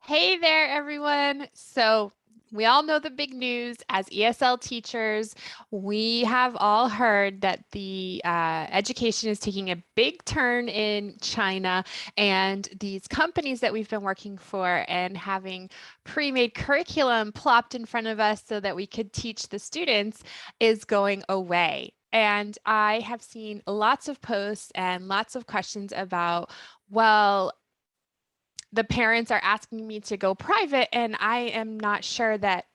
Hey there, everyone. So we all know the big news as ESL teachers. We have all heard that the education is taking a big turn in China, and these companies that we've been working for and having pre-made curriculum plopped in front of us so that we could teach the students is going away. And I have seen lots of posts and lots of questions about, well, the parents are asking me to go private, and I am not sure that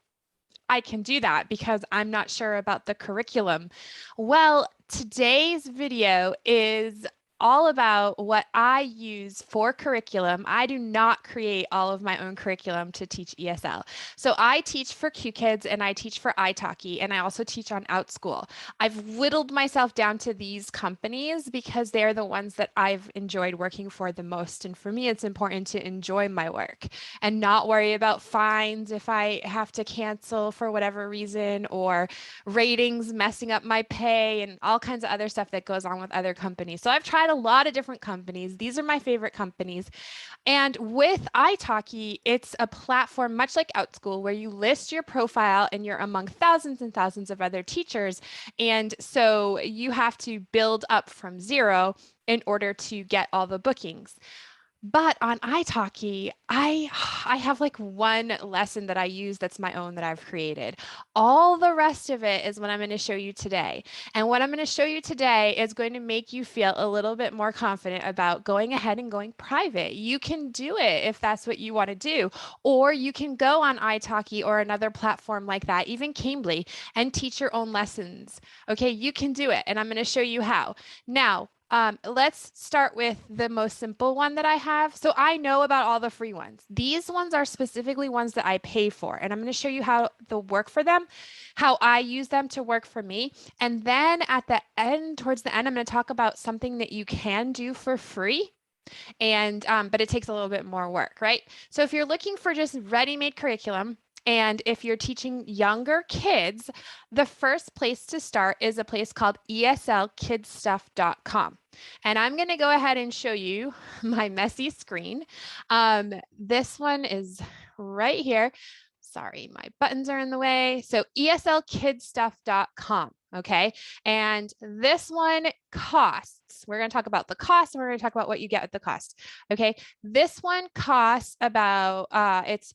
I can do that because I'm not sure about the curriculum. Well, today's video is all about what I use for curriculum. I do not create all of my own curriculum to teach ESL. So I teach for Q Kids and I teach for italki, and I also teach on OutSchool. I've whittled myself down to these companies because they're the ones that I've enjoyed working for the most. And for me, it's important to enjoy my work and not worry about fines if I have to cancel for whatever reason, or ratings messing up my pay and all kinds of other stuff that goes on with other companies. So I've tried a lot of different companies. These are my favorite companies. And with italki, it's a platform much like OutSchool where you list your profile and you're among thousands and thousands of other teachers. And so you have to build up from zero in order to get all the bookings. But on italki, I have like one lesson that I use that's my own that I've created. All the rest of it is what I'm going to show you today. And what I'm going to show you today is going to make you feel a little bit more confident about going ahead and going private. You can do it if that's what you want to do, or you can go on italki or another platform like that, even Cambly, and teach your own lessons. Okay, you can do it, and I'm going to show you how. Now, let's start with the most simple one that I have. So I know about all the free ones. These ones are specifically ones that I pay for, and I'm going to show you how they'll work for them, how I use them to work for me. And then at the end, towards the end, I'm going to talk about something that you can do for free. And but it takes a little bit more work, right? So if you're looking for just ready-made curriculum, and if you're teaching younger kids, the first place to start is a place called ESLKidstuff.com. And I'm going to go ahead and show you my messy screen. This one is right here. Sorry, my buttons are in the way. So ESLKidstuff.com. Okay. And this one costs. We're going to talk about the cost, and we're going to talk about what you get with the cost. Okay. This one costs about, it's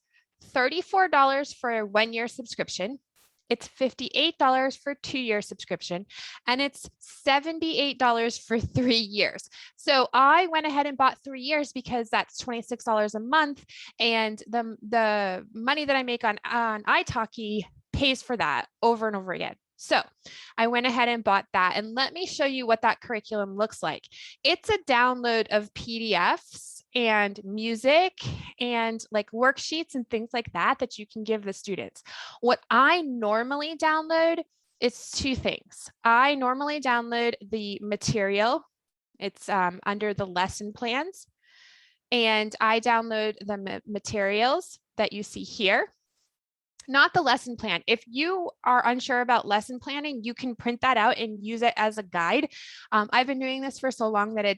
$34 for a 1-year subscription. It's $58 for 2-year subscription, and it's $78 for 3 years. So I went ahead and bought 3 years because that's $26 a month, and the money that I make on italki pays for that over and over again. So I went ahead and bought that, and let me show you what that curriculum looks like. It's a download of PDFs and music and like worksheets and things like that that you can give the students. What I normally download is two things. I normally download the material. It's under the lesson plans, and I download the materials that you see here. Not the lesson plan. If you are unsure about lesson planning, you can print that out and use it as a guide. I've been doing this for so long that I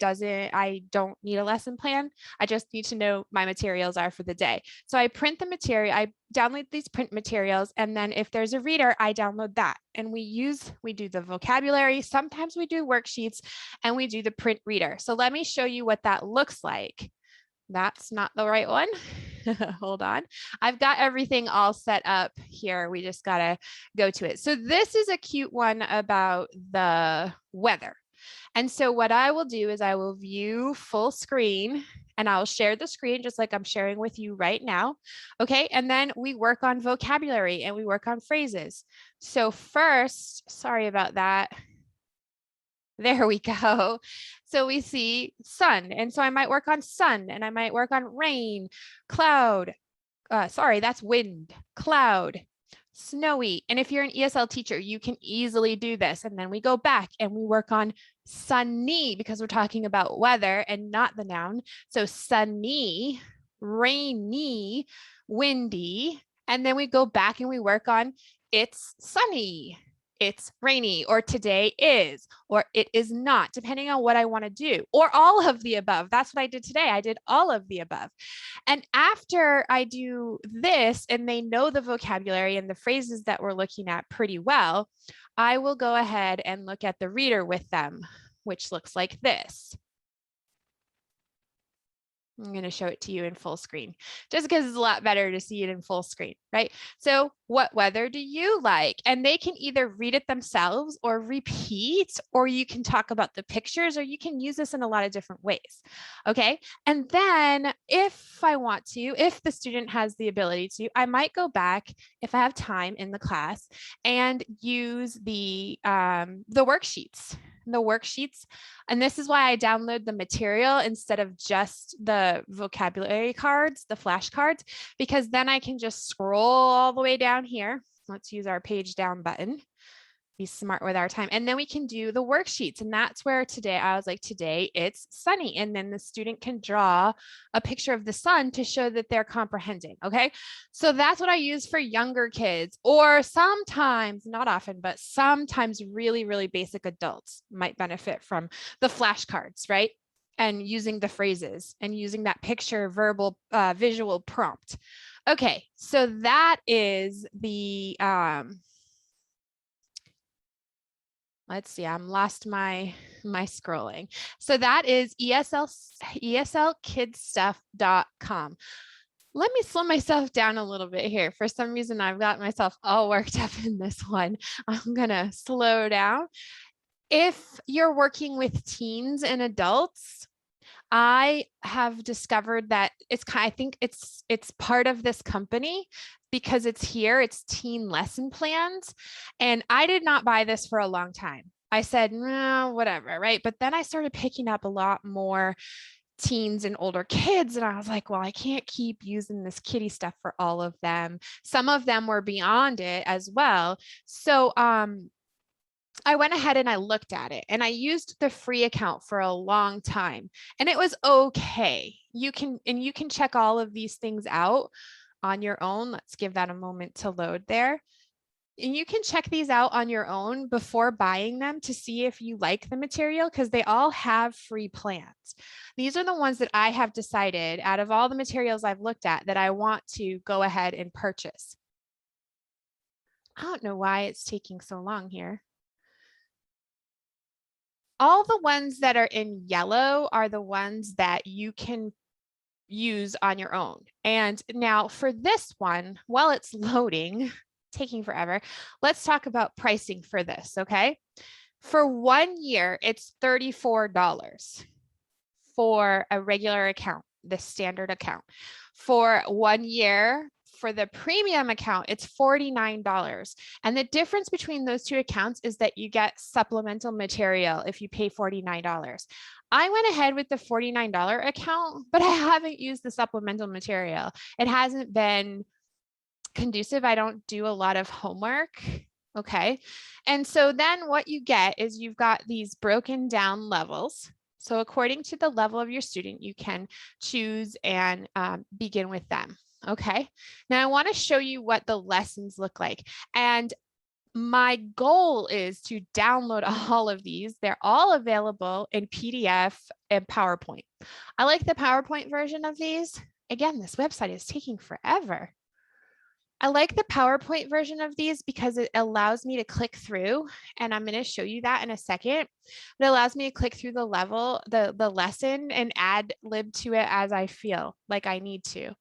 don't need a lesson plan. I just need to know my materials are for the day. So I print the material, I download these print materials, and then if there's a reader, I download that. And we do the vocabulary, sometimes we do worksheets, and we do the print reader. So let me show you what that looks like. That's not the right one. Hold on. I've got everything all set up here. We just got to go to it. So this is a cute one about the weather. And so what I will do is I will view full screen, and I'll share the screen just like I'm sharing with you right now. Okay. And then we work on vocabulary and we work on phrases. So first, sorry about that. There we go. So we see sun. And so I might work on sun, and I might work on rain, cloud. Sorry, that's wind, cloud, snowy. And if you're an ESL teacher, you can easily do this. And then we go back and we work on sunny because we're talking about weather and not the noun. So sunny, rainy, windy. And then we go back and we work on it's sunny. it's rainy, or today is, or it is not, depending on what I want to do, or all of the above. That's what I did today. I did all of the above. And after I do this and they know the vocabulary and the phrases that we're looking at pretty well, I will go ahead and look at the reader with them, which looks like this. I'm going to show it to you in full screen just because it's a lot better to see it in full screen, right? So what weather do you like? And they can either read it themselves or repeat, or you can talk about the pictures, or you can use this in a lot of different ways. Okay. And then if I want to, if the student has the ability to, I might go back if I have time in the class and use the worksheets. And this is why I download the material instead of just the vocabulary cards, the flashcards, because then I can just scroll all the way down here. Let's use our page down button. Be smart with our time. And then we can do the worksheets. And that's where today I was like, today it's sunny. And then the student can draw a picture of the sun to show that they're comprehending. Okay. So that's what I use for younger kids, or sometimes, not often, but sometimes really, really basic adults might benefit from the flashcards, right? And using the phrases and using that picture, verbal, visual prompt. Okay. So that is the, let's see, I'm lost my scrolling. So that is ESLKidstuff.com. Let me slow myself down a little bit here. For some reason, I've got myself all worked up in this one. I'm gonna slow down. If you're working with teens and adults, I have discovered that I think it's part of this company because it's here, it's teen lesson plans. And I did not buy this for a long time. I said, no, whatever, right? But then I started picking up a lot more teens and older kids. And I was like, well, I can't keep using this kitty stuff for all of them. Some of them were beyond it as well. So, I went ahead and I looked at it, and I used the free account for a long time, and it was okay. You can check all of these things out on your own. Let's give that a moment to load there. And you can check these out on your own before buying them to see if you like the material, because they all have free plans. These are the ones that I have decided out of all the materials I've looked at that I want to go ahead and purchase. I don't know why it's taking so long here. All the ones that are in yellow are the ones that you can use on your own. And now for this one, while it's loading, taking forever, let's talk about pricing for this, okay? For 1 year, it's $34 for a regular account, the standard account. For 1 year, for the premium account, it's $49. And the difference between those two accounts is that you get supplemental material if you pay $49. I went ahead with the $49 account, but I haven't used the supplemental material. It hasn't been conducive. I don't do a lot of homework. Okay. And so then what you get is you've got these broken down levels. So according to the level of your student, you can choose and begin with them. Okay. Now I want to show you what the lessons look like. And my goal is to download all of these. They're all available in PDF and PowerPoint. I like the PowerPoint version of these. Again, this website is taking forever. I like the PowerPoint version of these because it allows me to click through, and I'm going to show you that in a second. It allows me to click through the lesson and add lib to it as I feel like I need to.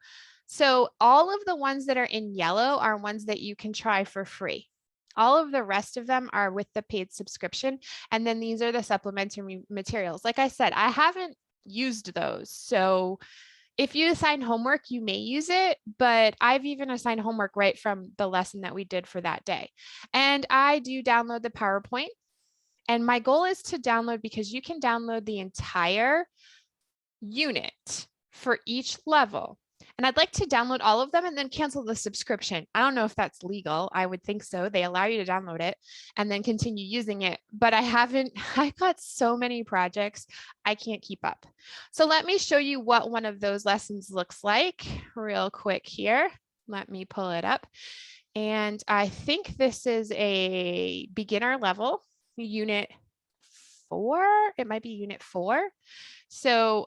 So all of the ones that are in yellow are ones that you can try for free. All of the rest of them are with the paid subscription. And then these are the supplementary materials. Like I said, I haven't used those. So if you assign homework, you may use it, but I've even assigned homework right from the lesson that we did for that day. And I do download the PowerPoint. And my goal is to download, because you can download the entire unit for each level. And I'd like to download all of them and then cancel the subscription. I don't know if that's legal. I would think so. They allow you to download it and then continue using it. But I've got so many projects, I can't keep up. So let me show you what one of those lessons looks like real quick here. Let me pull it up. And I think this is a beginner level, unit 4. It might be unit 4. So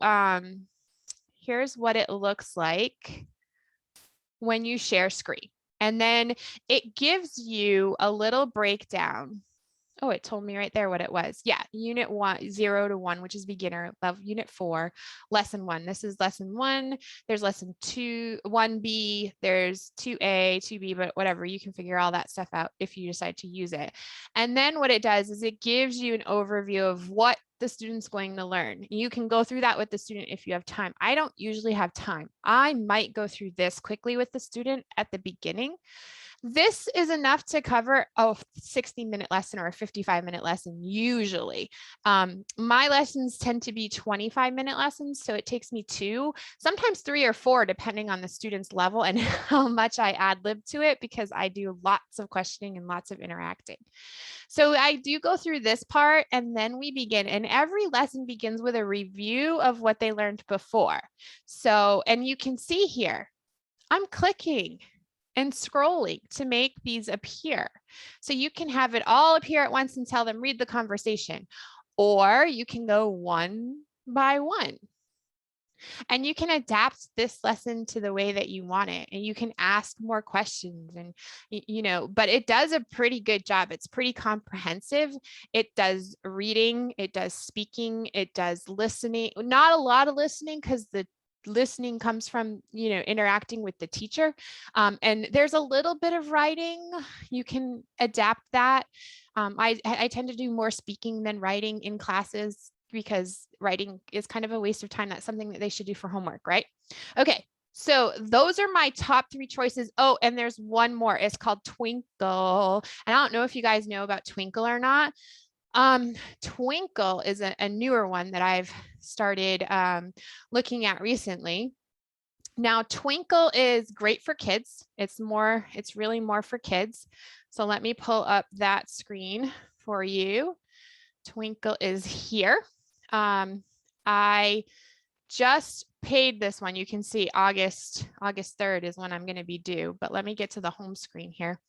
here's what it looks like when you share screen. And then it gives you a little breakdown. Oh, it told me right there what it was. Yeah, unit 1, 0 to 1, which is beginner level. Unit 4, lesson 1. This is lesson 1. There's lesson 2, 1B. There's 2A, 2B, but whatever. You can figure all that stuff out if you decide to use it. And then what it does is it gives you an overview of what the student's going to learn. You can go through that with the student if you have time. I don't usually have time. I might go through this quickly with the student at the beginning. This is enough to cover a 60-minute lesson or a 55-minute lesson usually. My lessons tend to be 25-minute lessons, so it takes me 2, sometimes 3 or 4, depending on the student's level and how much I ad lib to it, because I do lots of questioning and lots of interacting. So I do go through this part and then we begin, and every lesson begins with a review of what they learned before. So, and you can see here, I'm clicking and scrolling to make these appear. So you can have it all appear at once and tell them, read the conversation, or you can go one by one. And you can adapt this lesson to the way that you want it. And you can ask more questions and, but it does a pretty good job. It's pretty comprehensive. It does reading, it does speaking, it does listening, not a lot of listening because the listening comes from, interacting with the teacher. And there's a little bit of writing. You can adapt that. I tend to do more speaking than writing in classes because writing is kind of a waste of time. That's something that they should do for homework, right? Okay, so those are my top 3 choices. Oh, and there's one more. It's called TWINKL. And I don't know if you guys know about TWINKL or not. TWINKL is a newer one that I've started looking at recently. Now, TWINKL is great for kids. It's really more for kids. So let me pull up that screen for you. TWINKL is here. I just paid this one. You can see August 3rd is when I'm going to be due, but let me get to the home screen here.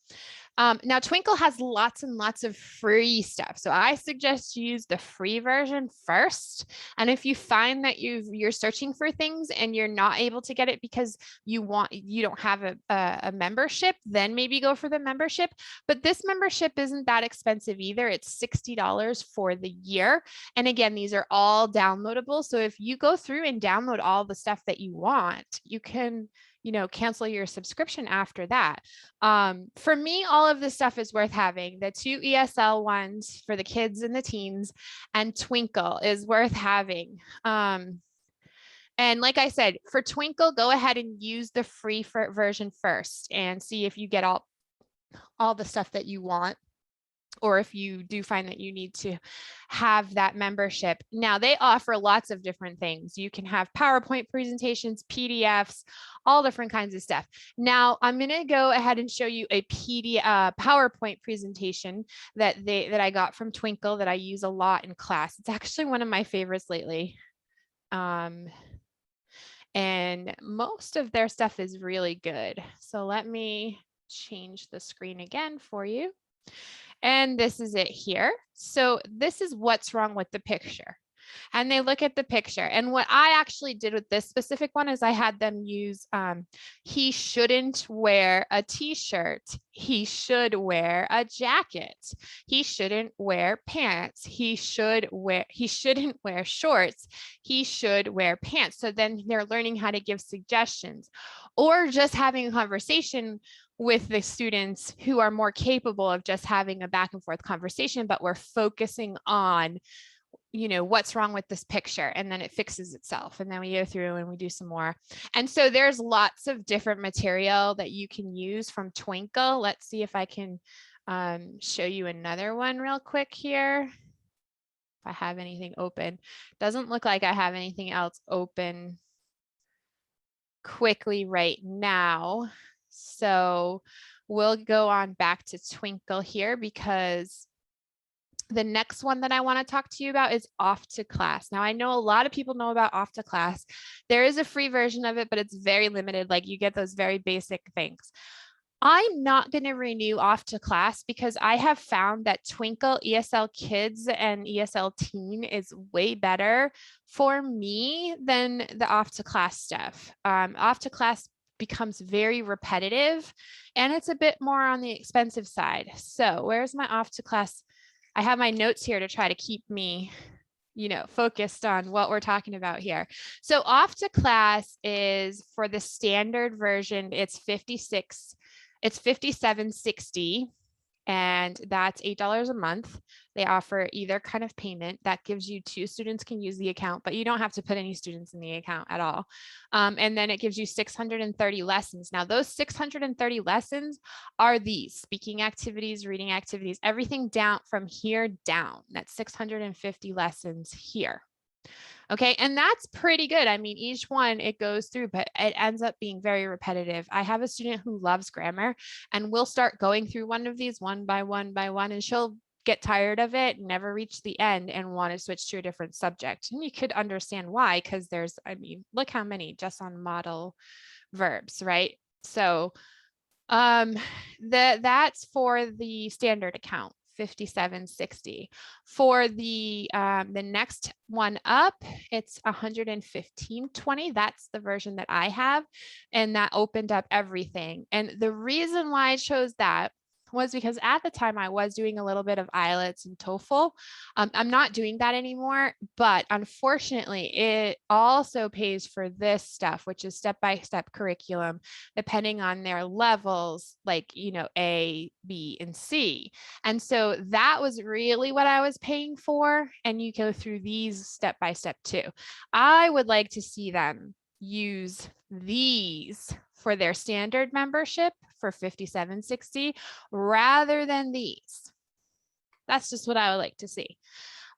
Now TWINKL has lots and lots of free stuff. So I suggest you use the free version first. And if you find that you're searching for things and you're not able to get it because you don't have a membership, then maybe go for the membership. But this membership isn't that expensive either. It's $60 for the year. And again, these are all downloadable. So if you go through and download all the stuff that you want, you can cancel your subscription after that. For me, all of this stuff is worth having. The 2 ESL ones for the kids and the teens, and TWINKL is worth having. And like I said, for TWINKL, go ahead and use the free version first and see if you get all the stuff that you want, or if you do find that you need to have that membership. Now they offer lots of different things. You can have PowerPoint presentations, PDFs, all different kinds of stuff. Now I'm going to go ahead and show you a PowerPoint presentation that I got from TWINKL that I use a lot in class. It's actually one of my favorites lately. And most of their stuff is really good. So let me change the screen again for you. And this is it here. So this is what's wrong with the picture. And they look at the picture. And what I actually did with this specific one is I had them use, he shouldn't wear a t-shirt. He should wear a jacket. He shouldn't wear pants. He shouldn't wear shorts. He should wear pants. So then they're learning how to give suggestions, or just having a conversation with the students who are more capable of just having a back and forth conversation, but we're focusing on, what's wrong with this picture, and then it fixes itself. And then we go through and we do some more. And so there's lots of different material that you can use from TWINKL. Let's see if I can show you another one real quick here. If I have anything open. Doesn't look like I have anything else open quickly right now. So we'll go on back to TWINKL here, because the next one that I want to talk to you about is Off to Class. Now, I know a lot of people know about Off to Class. There is a free version of it, but it's very limited. Like, you get those very basic things. I'm not going to renew off to class because I have found that TWINKL, ESL Kids, and ESL Teen is way better for me than the off to class stuff. Off to class becomes very repetitive and it's a bit more on the expensive side. So where's my off to class? I have my notes here to try to keep me focused on what we're talking about here. So off to class is for the standard version, it's $57.60, and that's $8 a month. They offer either kind of payment that gives you 2 students can use the account, but you don't have to put any students in the account at all. And then it gives you 630 lessons. Now those 630 lessons are these speaking activities, reading activities, everything down from here down. That's 650 lessons here. Okay, and that's pretty good. I mean, each one it goes through, but it ends up being very repetitive. I have a student who loves grammar and we'll start going through one of these one by one, and she'll get tired of it, never reach the end and want to switch to a different subject. And you could understand why, because I mean, look how many just on model verbs, right? So that's for the standard account. $57.60. For the next one up, it's $115.20. That's the version that I have, and that opened up everything. And the reason why I chose that was because at the time I was doing a little bit of IELTS and TOEFL. I'm not doing that anymore, but unfortunately it also pays for this stuff, which is step-by-step curriculum, depending on their levels, like, A, B, and C. And so that was really what I was paying for. And you go through these step-by-step too. I would like to see them use these for their standard membership for $57.60 rather than these. That's just what I would like to see.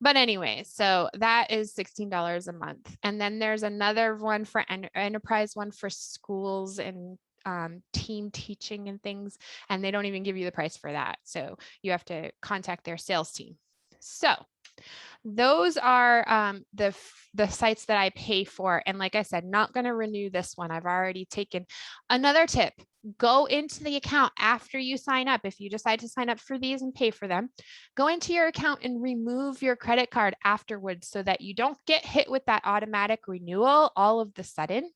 But anyway, so that is $16 a month. And then there's another one for enterprise, one for schools and team teaching and things. And they don't even give you the price for that. So you have to contact their sales team. So those are the sites that I pay for. And like I said, not going to renew this one. I've already taken another tip. Go into the account after you sign up. If you decide to sign up for these and pay for them, go into your account and remove your credit card afterwards so that you don't get hit with that automatic renewal all of the sudden.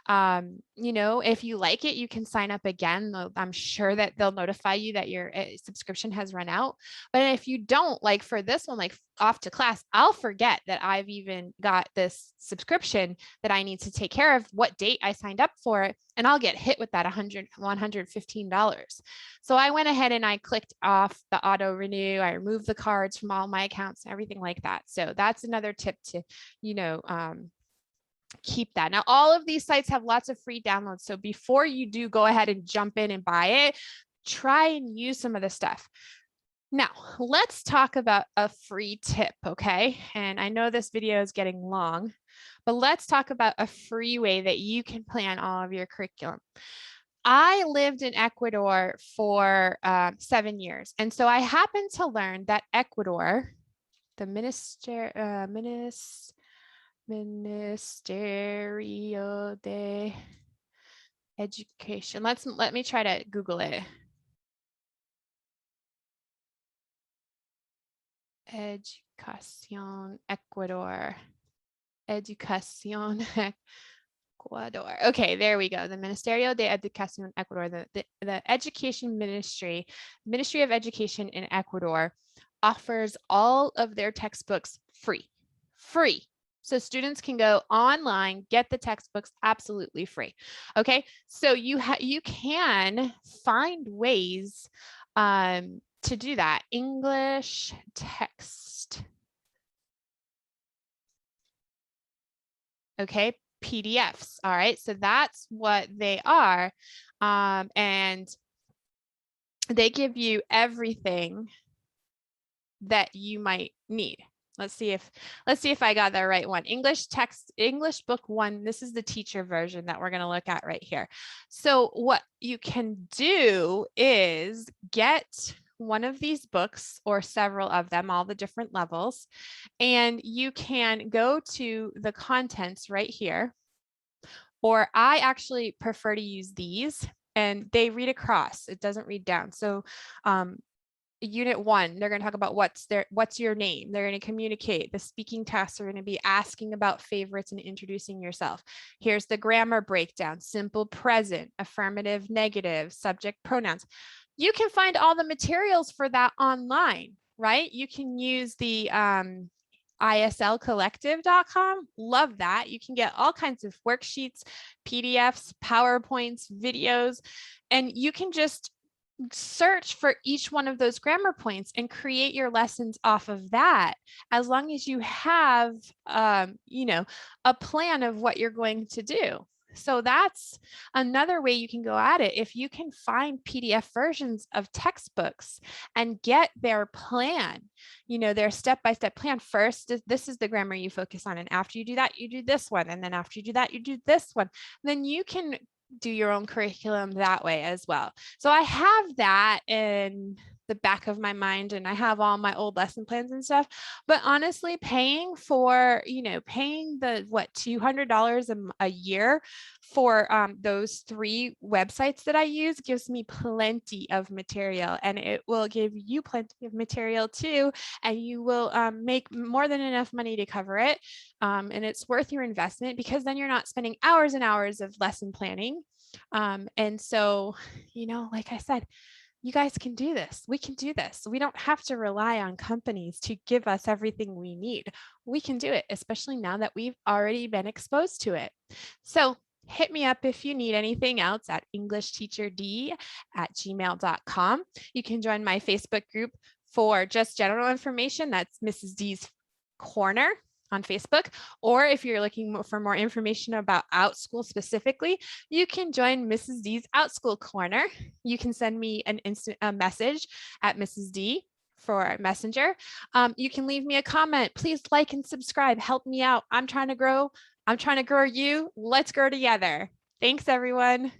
If you like it, you can sign up again. I'm sure that they'll notify you that your subscription has run out. But if you don't, like for this one, like off to class, I'll forget that I've even got this subscription that I need to take care of, what date I signed up for it, and I'll get hit with that $115. So I went ahead and I clicked off the auto renew. I removed the cards from all my accounts and everything like that. So that's another tip to, keep that. Now, all of these sites have lots of free downloads. So before you do go ahead and jump in and buy it, try and use some of the stuff. Now, let's talk about a free tip, okay? And I know this video is getting long, but let's talk about a free way that you can plan all of your curriculum. I lived in Ecuador for 7 years. And so I happened to learn that Ecuador, the Ministerio de Education. Let me try to Google it. Educación Ecuador. Educación Ecuador. Okay, there we go. The Ministerio de Educación Ecuador, the Education Ministry of Education in Ecuador offers all of their textbooks free. So students can go online, get the textbooks absolutely free. Okay, so you can find ways to do that. English text. Okay, PDFs. All right, so that's what they are. And they give you everything that you might need. Let's see if I got the right one. English book 1. This is the teacher version that we're going to look at right here. So what you can do is get one of these books or several of them, all the different levels, and you can go to the contents right here. Or I actually prefer to use these. and they read across. It doesn't read down. So Unit 1, they're going to talk about what's your name. They're going to communicate. The speaking tasks are going to be asking about favorites and introducing yourself. Here's the grammar breakdown: simple present, affirmative, negative, subject, pronouns. You can find all the materials for that online, right? You can use the ISLcollective.com. Love that. You can get all kinds of worksheets, PDFs, PowerPoints, videos, and you can just search for each one of those grammar points and create your lessons off of that, as long as you have, a plan of what you're going to do. So that's another way you can go at it. If you can find PDF versions of textbooks and get their plan, their step-by-step plan. First, this is the grammar you focus on. And after you do that, you do this one. And then after you do that, you do this one. Then you can do your own curriculum that way as well. So I have that in the back of my mind, and I have all my old lesson plans and stuff. But honestly, paying paying the $200 a year for those 3 websites that I use gives me plenty of material, and it will give you plenty of material too, and you will make more than enough money to cover it. And it's worth your investment, because then you're not spending hours and hours of lesson planning. And so, like I said, you guys can do this. We can do this. We don't have to rely on companies to give us everything we need. We can do it, especially now that we've already been exposed to it. So hit me up if you need anything else at EnglishTeacherD@gmail.com. You can join my Facebook group for just general information. That's Mrs. D's Corner on Facebook. Or if you're looking for more information about OutSchool specifically, you can join Mrs. D's OutSchool Corner. You can send me a message at Mrs. D for Messenger. You can leave me a comment. Please like and subscribe. Help me out. I'm trying to grow. I'm trying to grow you. Let's grow together. Thanks, everyone.